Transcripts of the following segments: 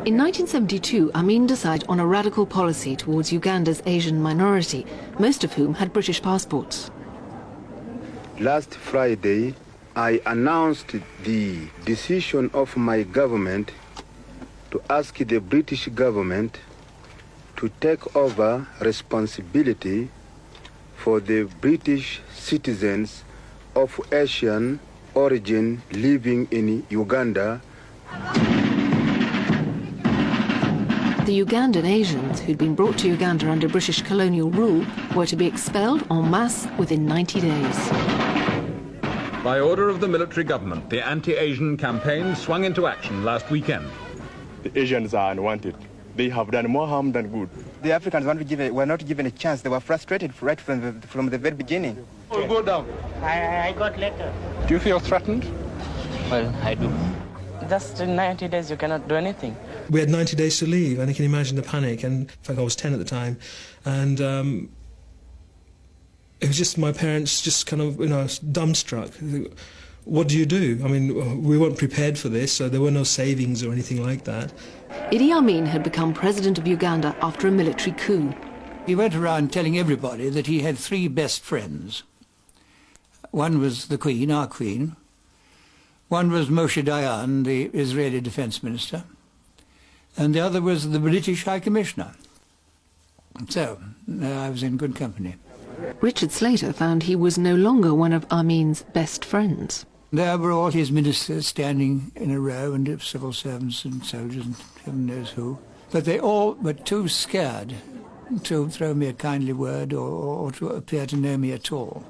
In 1972, Amin decided on a radical policy towards Uganda's Asian minority, most of whom had British passports. Last Friday, I announced the decision of my government to ask the British government to take over responsibility for the British citizens of Asian origin living in Uganda. The Ugandan Asians who'd been brought to Uganda under British colonial rule were to be expelled en masse within 90 days. By order of the military government, the anti-Asian campaign swung into action last weekend. The Asians are unwanted. They have done more harm than good. The Africans were not given a chance. They were frustrated right from the very beginning. We'll go down. I got letter. Do you feel threatened? Well, I do. Just in 90 days you cannot do anything. We had 90 days to leave, and you can imagine the panic. And in fact, I was 10 at the time, and it was just my parents just kind of, dumbstruck. What do you do? I mean, we weren't prepared for this, so there were no savings or anything like that. Idi Amin had become president of Uganda after a military coup. He went around telling everybody that he had three best friends. One was the Queen, our Queen. One was Moshe Dayan, the Israeli Defense Minister. And the other was the British High Commissioner. So, I was in good company. Richard Slater found he was no longer one of Amin's best friends. There were all his ministers standing in a row, and civil servants and soldiers and heaven knows who. But they all were too scared to throw me a kindly word or to appear to know me at all.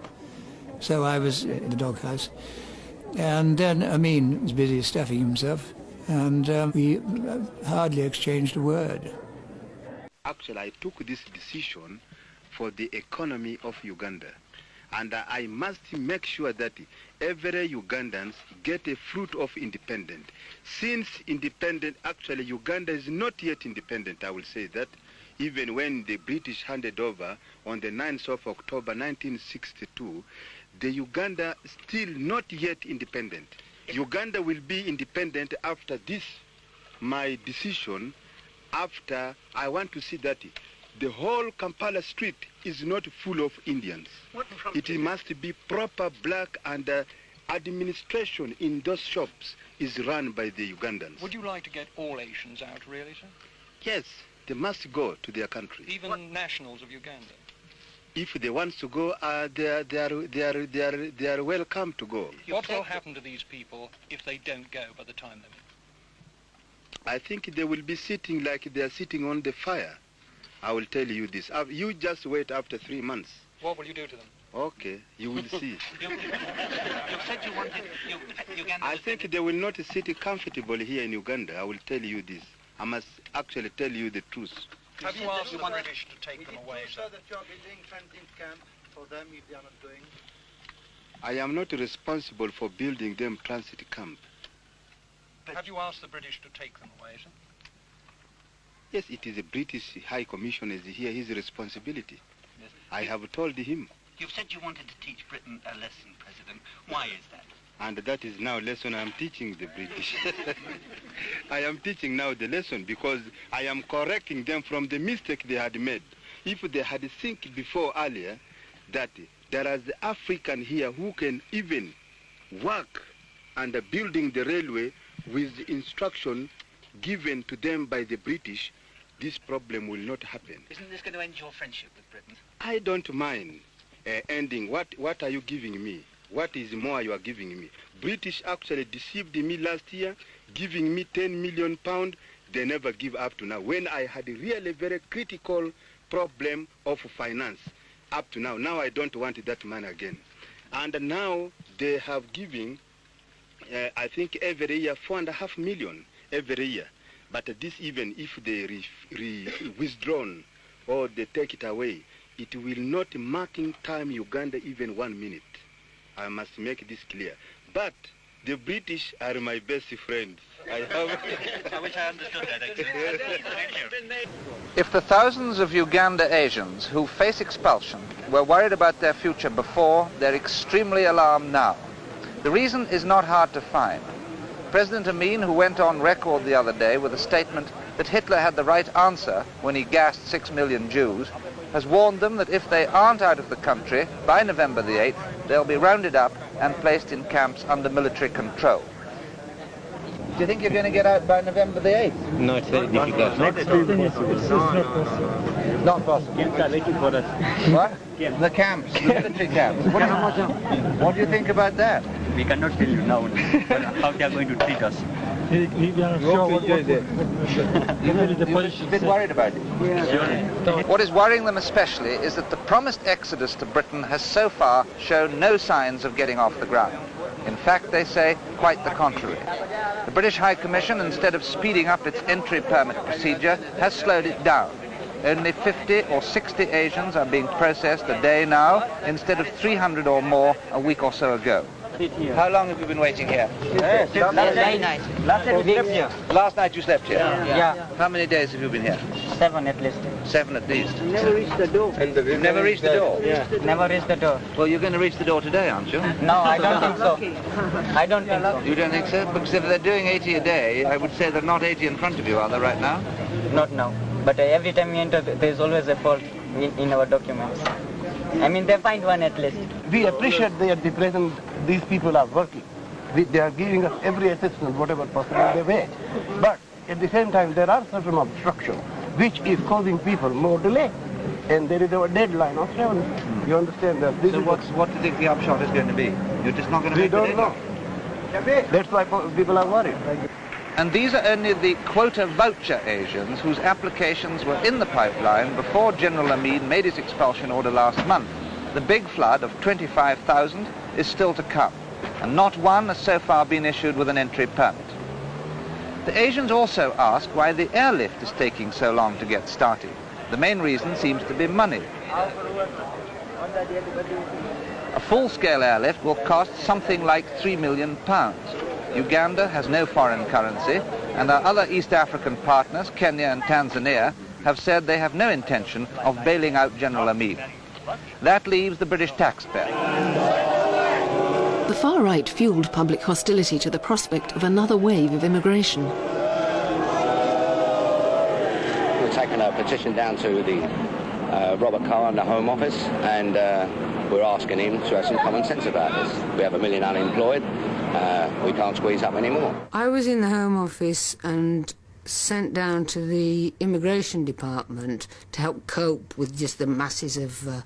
So I was in the doghouse. And then Amin was busy stuffing himself, and we hardly exchanged a word. Actually, I took this decision for the economy of Uganda. And I must make sure that every Ugandans get a fruit of independence. Since actually Uganda is not yet independent, I will say that, even when the British handed over on the 9th of October 1962, the Uganda still not yet independent. Uganda will be independent after this, my decision, after I want to see that the whole Kampala street is not full of Indians. It must be proper black, and administration in those shops is run by the Ugandans. Would you like to get all Asians out, really, sir? Yes, they must go to their country. Even nationals of Uganda? If they want to go, they are welcome to go. What will happen to these people if they don't go by the time they're... I think they will be sitting like they are sitting on the fire. I will tell you this. You just wait after 3 months. What will you do to them? Okay, you will see. You said you wanted Uganda. I think they will not sit comfortable here in Uganda. I will tell you this. I must actually tell you the truth. Have you asked the British to take them away, sir? that you are building transit camp for them if they are not going? I am not responsible for building them transit camp. Have you asked the British to take them away, sir? Yes, it is the British High Commissioner is here, his responsibility. Yes. I have told him. You've said you wanted to teach Britain a lesson, President. Why is that? And that is now lesson I am teaching the British. I am teaching now the lesson because I am correcting them from the mistake they had made. If they had think before earlier that there is the African here who can even work under building the railway with the instruction given to them by the British, this problem will not happen. Isn't this going to end your friendship with Britain? I don't mind ending. What are you giving me? What is more you are giving me? British actually deceived me last year, giving me £10 million. They never give up to now. When I had a really very critical problem of finance up to now. Now I don't want that money again. And now they have given, I think every year, 4.5 million every year. But this, even if they withdrawn or they take it away, it will not marking time Uganda even 1 minute. I must make this clear. But the British are my best friends. I wish I understood that, actually. If the thousands of Uganda Asians who face expulsion were worried about their future before, they're extremely alarmed now. The reason is not hard to find. President Amin, who went on record the other day with a statement that Hitler had the right answer when he gassed 6 million Jews, has warned them that if they aren't out of the country by November the 8th, they'll be rounded up and placed in camps under military control. Do you think you're going to get out by November the 8th? No, it's very difficult. Not possible. Camps are waiting for us. What? The camps, the military camps. What do you think about that? We cannot tell you now how they are going to treat us. You're a bit worried about it? Yeah. What is worrying them especially is that the promised exodus to Britain has so far shown no signs of getting off the ground. In fact, they say quite the contrary. The British High Commission, instead of speeding up its entry permit procedure, has slowed it down. Only 50 or 60 Asians are being processed a day now, instead of 300 or more a week or so ago. How long have you been waiting here? Last night. Last night you slept here? Yeah. How many days have you been here? 7 at least. 7 at least. Never reached the door. You've never reached the door? Yeah. Never reached the door. Well, you're going to reach the door today, aren't you? No, I don't think so. I don't think so. You don't think so? Because if they're doing 80 a day, I would say they're not 80 in front of you, are they, right now? Not now. But every time we enter, there's always a fault in our documents. I mean, they find one at least. We appreciate that at the present these people are working. They are giving us every assistance, whatever possible they way. But at the same time, there are certain obstructions which is causing people more delay. And there is a deadline of 7. You understand that? So what do you think the upshot is going to be? You're just not going to We make don't it know. That's why people are worried. And these are only the quota voucher Asians whose applications were in the pipeline before General Amin made his expulsion order last month. The big flood of 25,000 is still to come, and not one has so far been issued with an entry permit. The Asians also ask why the airlift is taking so long to get started. The main reason seems to be money. A full-scale airlift will cost something like £3 million. Uganda has no foreign currency, and our other East African partners, Kenya and Tanzania, have said they have no intention of bailing out General Amin. That leaves the British taxpayer. The far right fueled public hostility to the prospect of another wave of immigration. We've taken a petition down to the Robert Carr in the Home Office, and we're asking him to have some common sense about this. We have 1 million unemployed. We can't squeeze up anymore. I was in the Home Office and sent down to the Immigration Department to help cope with just the masses of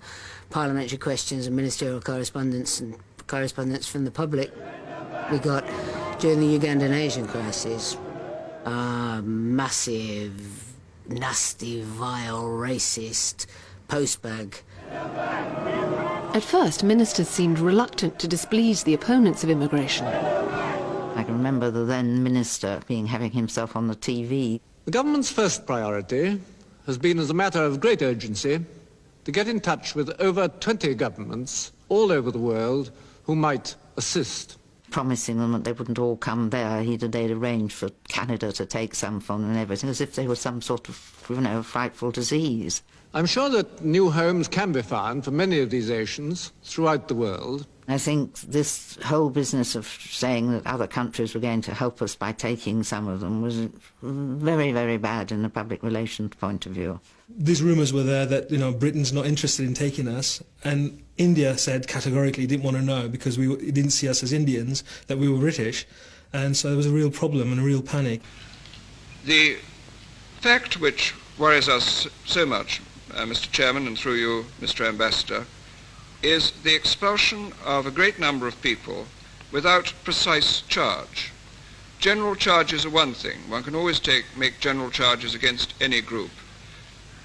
parliamentary questions and ministerial correspondence and correspondence from the public we got during the Ugandan Asian crisis. Massive, nasty, vile, racist postbag. At first, ministers seemed reluctant to displease the opponents of immigration. I can remember the then minister having himself on the TV. The government's first priority has been, as a matter of great urgency, to get in touch with over 20 governments all over the world who might assist. Promising them that they wouldn't all come there. They'd arranged for Canada to take some from them and everything, as if they were some sort of, frightful disease. I'm sure that new homes can be found for many of these Asians throughout the world. I think this whole business of saying that other countries were going to help us by taking some of them was very, very bad in the public relations point of view. These rumours were there that, Britain's not interested in taking us, and India said categorically it didn't want to know because it didn't see us as Indians, that we were British, and so there was a real problem and a real panic. The fact which worries us so much, Mr. Chairman, and through you, Mr. Ambassador, is the expulsion of a great number of people without precise charge. General charges are one thing. One can always make general charges against any group.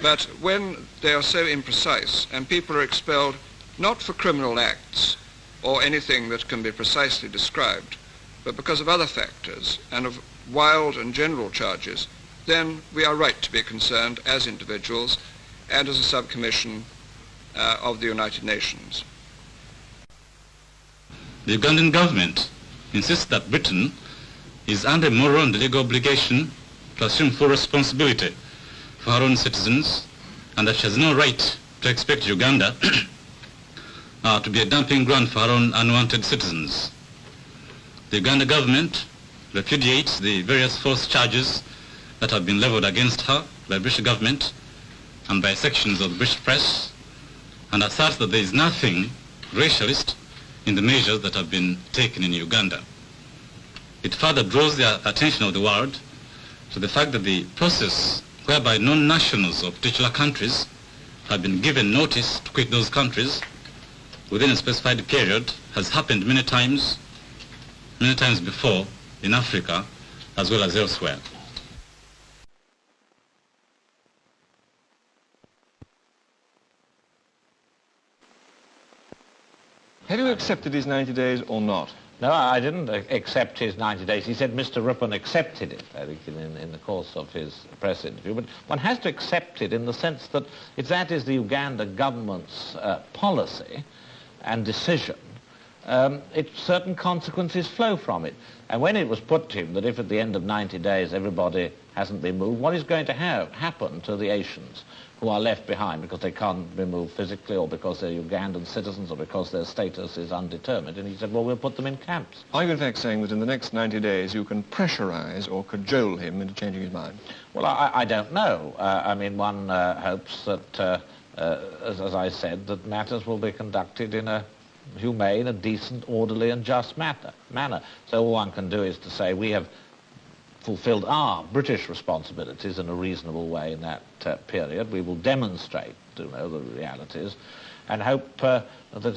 But when they are so imprecise and people are expelled not for criminal acts or anything that can be precisely described, but because of other factors and of wild and general charges, then we are right to be concerned as individuals and as a subcommission of the United Nations. The Ugandan government insists that Britain is under moral and legal obligation to assume full responsibility for her own citizens, and that she has no right to expect Uganda to be a dumping ground for her own unwanted citizens. The Uganda government repudiates the various false charges that have been leveled against her by the British government and by sections of the British press, and asserts that there is nothing racialist in the measures that have been taken in Uganda. It further draws the attention of the world to the fact that the process whereby non-nationals of particular countries have been given notice to quit those countries within a specified period has happened many times before in Africa as well as elsewhere. Have you accepted his 90 days or not? No, I didn't accept his 90 days. He said Mr. Ripon accepted it, I think, in the course of his press interview. But one has to accept it in the sense that that is the Uganda government's policy and decision. Certain consequences flow from it. And when it was put to him that if at the end of 90 days everybody hasn't been moved, what is going to happen to the Asians who are left behind because they can't be moved physically or because they're Ugandan citizens or because their status is undetermined? And he said, well, we'll put them in camps. Are you in fact saying that in the next 90 days you can pressurize or cajole him into changing his mind? Well, I don't know. I mean, one hopes that, as I said, that matters will be conducted in a humane, a decent, orderly and just manner. So all one can do is to say we have fulfilled our British responsibilities in a reasonable way in that period. We will demonstrate, the realities, and hope that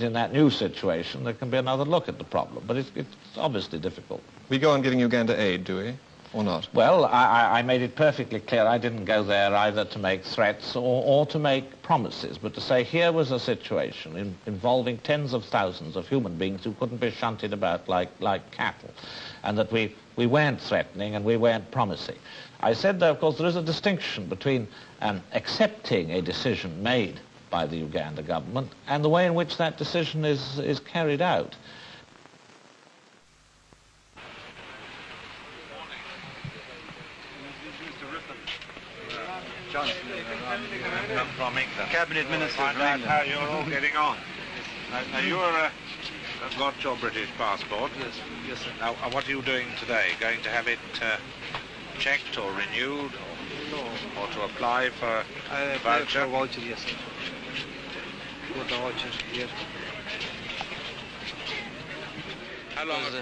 in that new situation there can be another look at the problem. But it's obviously difficult. We go on giving Uganda aid, do we? Or not? Well, I made it perfectly clear I didn't go there either to make threats or to make promises, but to say here was a situation involving tens of thousands of human beings who couldn't be shunted about like cattle, and that we weren't threatening and we weren't promising. I said, though, of course, there is a distinction between accepting a decision made by the Uganda government and the way in which that decision is carried out. Johnson, I'm from England. Cabinet Minister from England. How you're all getting on. Now you're got your British passport. Yes, sir. Now, what are you doing today? Going to have it checked or renewed, or to apply for a voucher? For a voucher, yes, sir. For the voucher, yes. How long have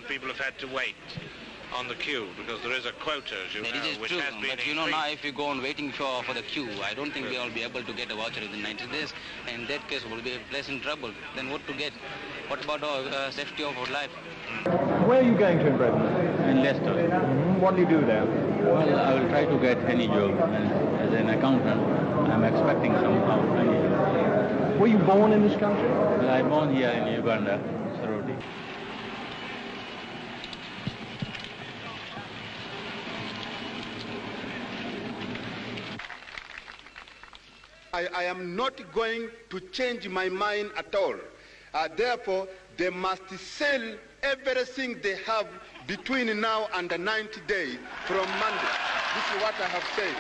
people have had to wait on the queue? Because there is a quota, as you know, which has been but now if you go on waiting for the queue, I don't think we will be able to get a voucher within 90 days. And in that case, we'll be placed in trouble. Then what to get? What about our safety of our life? Where are you going to in Britain? In Leicester. What do you do there? Well, I will try to get any job. As an accountant, I'm expecting somehow any job. Were you born in this country? Well, I born here in Uganda, Sarodi. I am not going to change my mind at all. Therefore, they must sell everything they have between now and the 90 days from Monday. This is what I have said.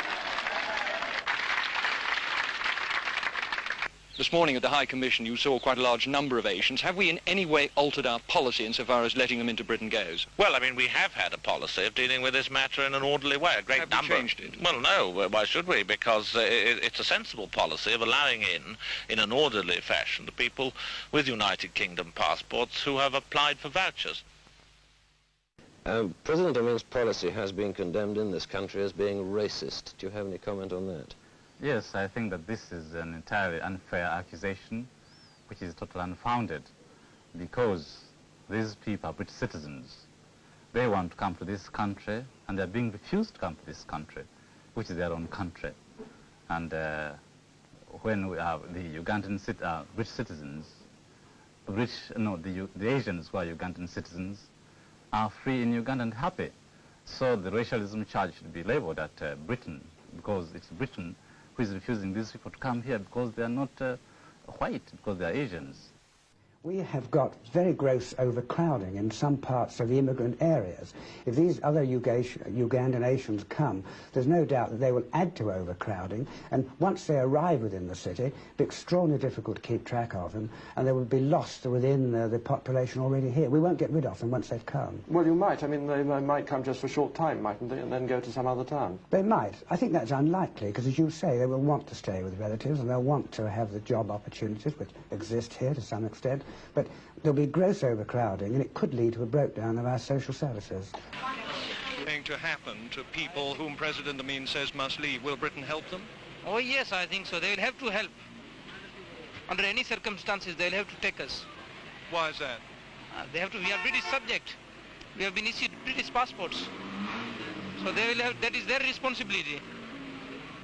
This morning at the High Commission you saw quite a large number of Asians. Have we in any way altered our policy insofar as letting them into Britain goes? Well, I mean, we have had a policy of dealing with this matter in an orderly way, a great number. Have we changed it? Well, no, why should we? Because it's a sensible policy of allowing in an orderly fashion, the people with United Kingdom passports who have applied for vouchers. President Amin's policy has been condemned in this country as being racist. Do you have any comment on that? Yes, I think that this is an entirely unfair accusation, which is totally unfounded, because these people are British citizens. They want to come to this country, and they're being refused to come to this country, which is their own country. And when we have the Ugandan British citizens, the Asians who are Ugandan citizens are free in Uganda and happy. So the racialism charge should be leveled at Britain, because it's Britain who is refusing these people to come here because they are not white, because they are Asians. We have got very gross overcrowding in some parts of the immigrant areas. If these other Ugandan nations come, there's no doubt that they will add to overcrowding, and once they arrive within the city, it'll be extraordinarily difficult to keep track of them, and they will be lost within the population already here. We won't get rid of them once they've come. Well, you might. I mean, they might come just for a short time, mightn't they, and then go to some other town? They might. I think that's unlikely, because as you say, they will want to stay with relatives, and they'll want to have the job opportunities which exist here to some extent. But there'll be gross overcrowding, and it could lead to a breakdown of our social services. Going to happen to people whom President Amin says must leave? Will Britain help them? Oh yes, I think so. They will have to help. Under any circumstances, they'll have to take us. Why is that? We are British subject. We have been issued British passports. So they will have, that is their responsibility.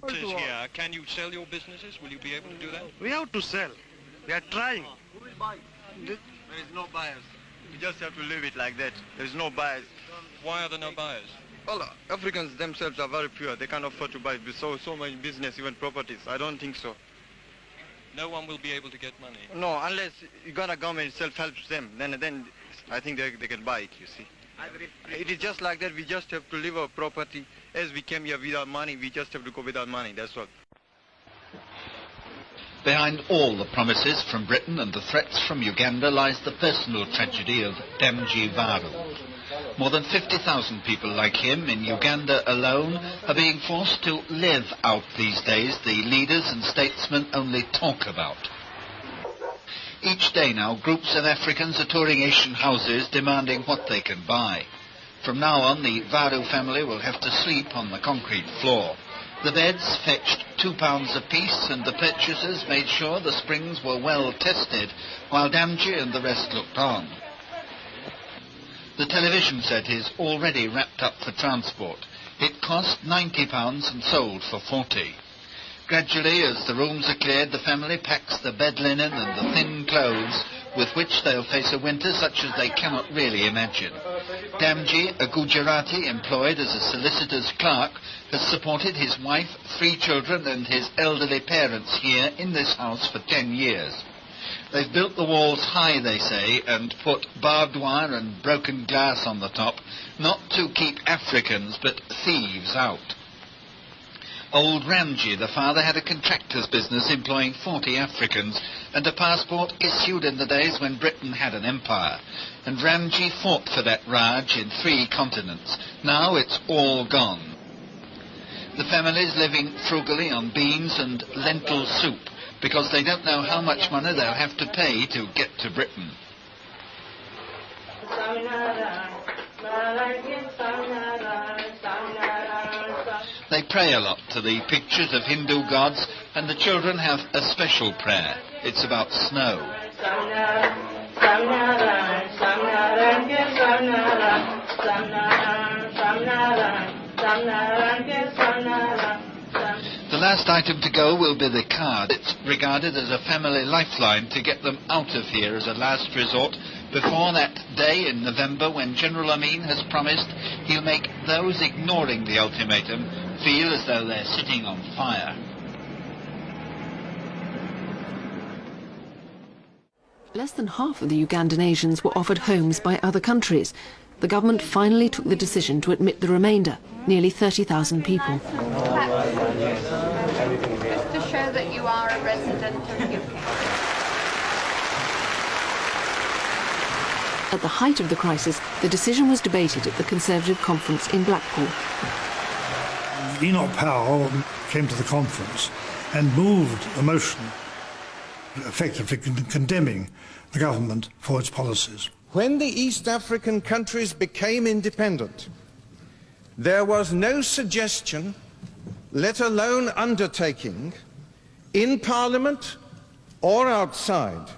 It is here. Can you sell your businesses? Will you be able to do that? We have to sell. We are trying. Who will buy? There is no buyers. We just have to leave it like that. There is no buyers. Why are there no buyers? Well, Africans themselves are very poor. They can't afford to buy so much business, even properties. I don't think so. No one will be able to get money? No, unless Uganda government itself helps them. Then I think they can buy it, you see. It is just like that. We just have to leave our property. As we came here without money, we just have to go without money. That's all. Behind all the promises from Britain and the threats from Uganda lies the personal tragedy of Damji Varu. More than 50,000 people like him in Uganda alone are being forced to live out these days the leaders and statesmen only talk about. Each day now, groups of Africans are touring Asian houses demanding what they can buy. From now on, the Varu family will have to sleep on the concrete floor. The beds fetched £2 apiece, and the purchasers made sure the springs were well tested, while Damji and the rest looked on. The television set is already wrapped up for transport. It cost £90 and sold for £40. Gradually, as the rooms are cleared, the family packs the bed linen and the thin clothes with which they'll face a winter such as they cannot really imagine. Damji, a Gujarati employed as a solicitor's clerk, has supported his wife, 3 children and his elderly parents here in this house for 10 years. They've built the walls high, they say, and put barbed wire and broken glass on the top, not to keep Africans but thieves out. Old Ramji, the father, had a contractor's business employing 40 Africans and a passport issued in the days when Britain had an empire. And Ramji fought for that Raj in 3 continents. Now it's all gone. The family's living frugally on beans and lentil soup because they don't know how much money they'll have to pay to get to Britain. They pray a lot to the pictures of Hindu gods, and the children have a special prayer. It's about snow. The last item to go will be the card. It's regarded as a family lifeline to get them out of here as a last resort before that day in November when General Amin has promised he'll make those ignoring the ultimatum feel as though they're sitting on fire. Less than half of the Ugandan Asians were offered homes by other countries. The government finally took the decision to admit the remainder, nearly 30,000 people. Just to show that you are a resident of the UK. At the height of the crisis, the decision was debated at the Conservative conference in Blackpool. Enoch Powell came to the conference and moved a motion effectively condemning the government for its policies. When the East African countries became independent, there was no suggestion, let alone undertaking, in Parliament or outside,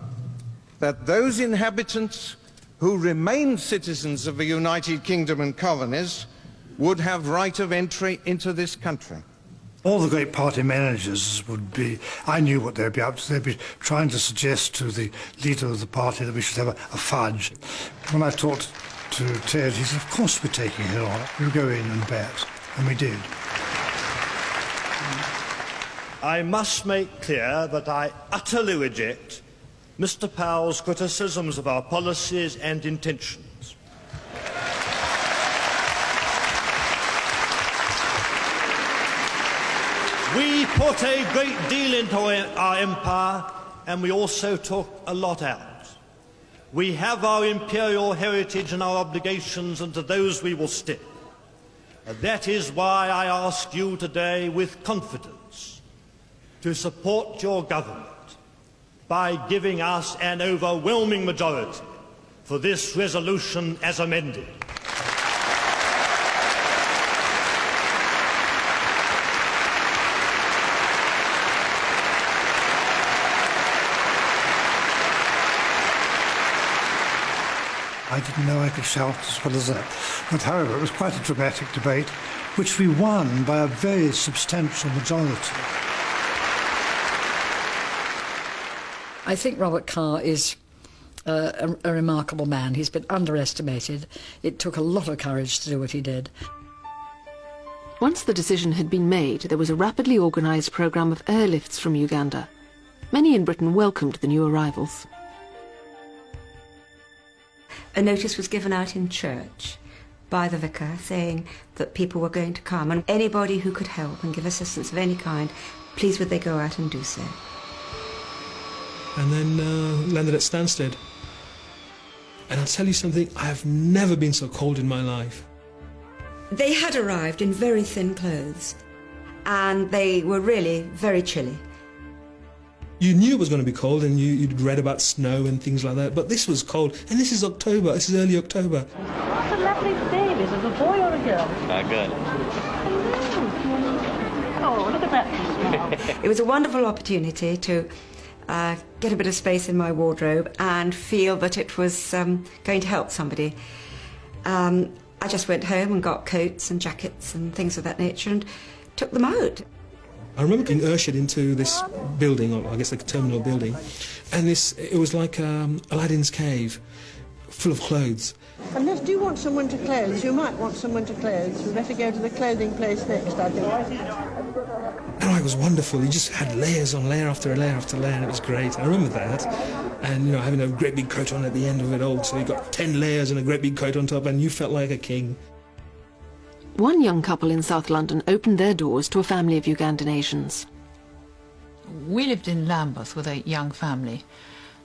that those inhabitants who remained citizens of the United Kingdom and colonies would have right of entry into this country. All the great party managers would be, I knew what they'd be up to, they'd be trying to suggest to the leader of the party that we should have a fudge. When I talked to Ted, he said, of course we're taking it on, we'll go in and bet, and we did. I must make clear that I utterly reject Mr. Powell's criticisms of our policies and intentions. We put a great deal into our empire, and we also took a lot out. We have our imperial heritage and our obligations, and to those we will stick. And that is why I ask you today with confidence to support your government by giving us an overwhelming majority for this resolution as amended. I didn't know I could shout as well as that. But however, it was quite a dramatic debate, which we won by a very substantial majority. I think Robert Carr is a remarkable man. He's been underestimated. It took a lot of courage to do what he did. Once the decision had been made, there was a rapidly organised programme of airlifts from Uganda. Many in Britain welcomed the new arrivals. A notice was given out in church by the vicar saying that people were going to come, and anybody who could help and give assistance of any kind, please would they go out and do so. And then landed at Stansted. And I'll tell you something, I have never been so cold in my life. They had arrived in very thin clothes, and they were really very chilly. You knew it was going to be cold, and you'd read about snow and things like that, but this was cold, and this is October, this is early October. What a lovely baby, is it a boy or a girl? Good. Oh, look at that. It was a wonderful opportunity to get a bit of space in my wardrobe and feel that it was going to help somebody. I just went home and got coats and jackets and things of that nature and took them out. I remember being ushered into this building, or I guess like a terminal building, and it was like Aladdin's cave, full of clothes. Unless do you want some winter clothes? You might want some winter clothes. We better go to the clothing place next, I think. And it was wonderful. You just had layers on layer after layer after layer, and it was great. I remember that. And, having a great big coat on at the end of it all, so you got 10 layers and a great big coat on top, and you felt like a king. One young couple in South London opened their doors to a family of Ugandan Asians. We lived in Lambeth with a young family,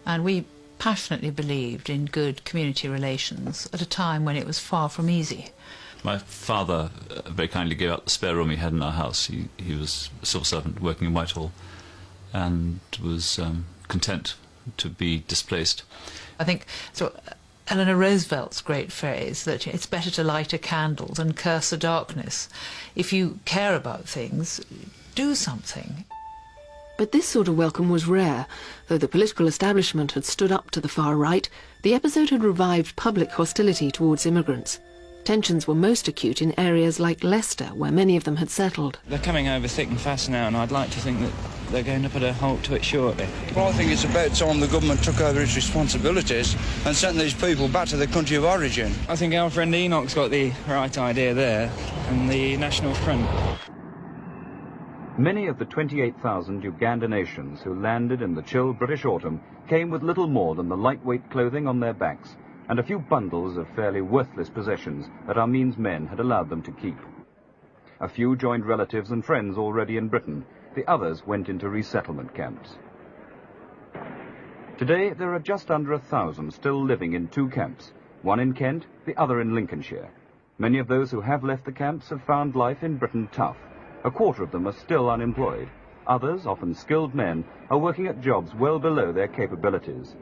and we passionately believed in good community relations at a time when it was far from easy. My father very kindly gave up the spare room he had in our house. He was a civil servant working in Whitehall and was content to be displaced. I think Eleanor Roosevelt's great phrase that it's better to light a candle than curse a darkness. If you care about things, do something. But this sort of welcome was rare. Though the political establishment had stood up to the far right, the episode had revived public hostility towards immigrants. Tensions were most acute in areas like Leicester, where many of them had settled. They're coming over thick and fast now, and I'd like to think that they're going to put a halt to it shortly. Well, I think it's about time the government took over its responsibilities and sent these people back to their country of origin. I think our friend Enoch's got the right idea there, and the National Front. Many of the 28,000 Ugandan Asians who landed in the chill British autumn came with little more than the lightweight clothing on their backs and a few bundles of fairly worthless possessions that Amin's men had allowed them to keep. A few joined relatives and friends already in Britain. The others went into resettlement camps. Today, there are just under 1,000 still living in two camps, one in Kent, the other in Lincolnshire. Many of those who have left the camps have found life in Britain tough. A quarter of them are still unemployed. Others, often skilled men, are working at jobs well below their capabilities.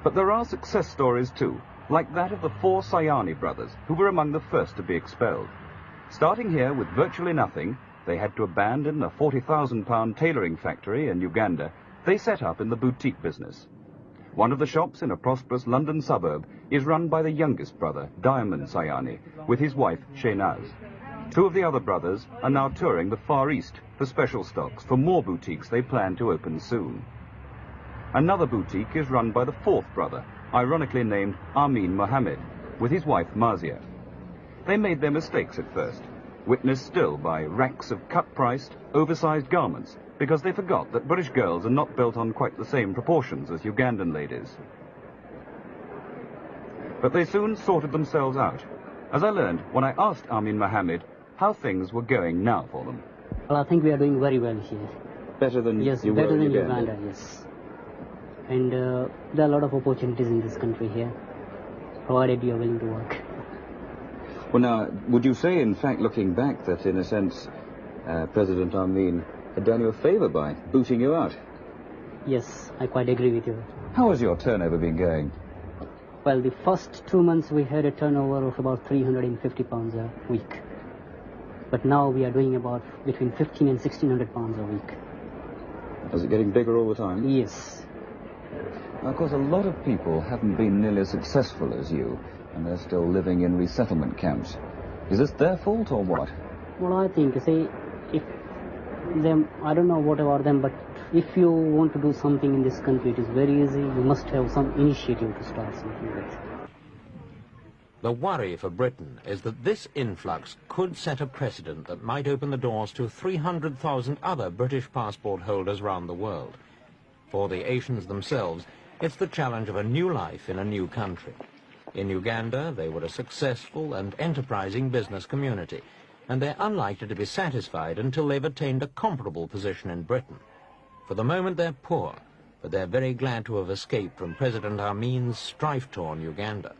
But there are success stories too, like that of the 4 Sayani brothers, who were among the first to be expelled. Starting here with virtually nothing, they had to abandon a £40,000 tailoring factory in Uganda. They set up in the boutique business. One of the shops in a prosperous London suburb is run by the youngest brother, Diamond Sayani, with his wife, Shaynaz. 2 of the other brothers are now touring the Far East for special stocks for more boutiques they plan to open soon. Another boutique is run by the 4th brother, ironically named Amin Mohammed, with his wife Mazia. They made their mistakes at first, witnessed still by racks of cut-priced, oversized garments because they forgot that British girls are not built on quite the same proportions as Ugandan ladies. But they soon sorted themselves out, as I learned when I asked Amin Mohammed how things were going now for them. Well, I think we are doing very well here. Better than yes, you better were in than Uganda? Uganda, yes. And there are a lot of opportunities in this country here, provided you are willing to work. Well, now, would you say, in fact, looking back, that in a sense, President Amin had done you a favour by booting you out? Yes, I quite agree with you. How has your turnover been going? Well, the first 2 months we had a turnover of about £350 a week. But now we are doing about between 15 and 1600 pounds a week. Is it getting bigger all the time? Yes. Now, of course, a lot of people haven't been nearly as successful as you, and they're still living in resettlement camps. Is this their fault or what? Well, I think, say, if them, I don't know what about them, but if you want to do something in this country, it is very easy. You must have some initiative to start something with. The worry for Britain is that this influx could set a precedent that might open the doors to 300,000 other British passport holders round the world. For the Asians themselves, it's the challenge of a new life in a new country. In Uganda, they were a successful and enterprising business community, and they're unlikely to be satisfied until they've attained a comparable position in Britain. For the moment, they're poor, but they're very glad to have escaped from President Amin's strife-torn Uganda.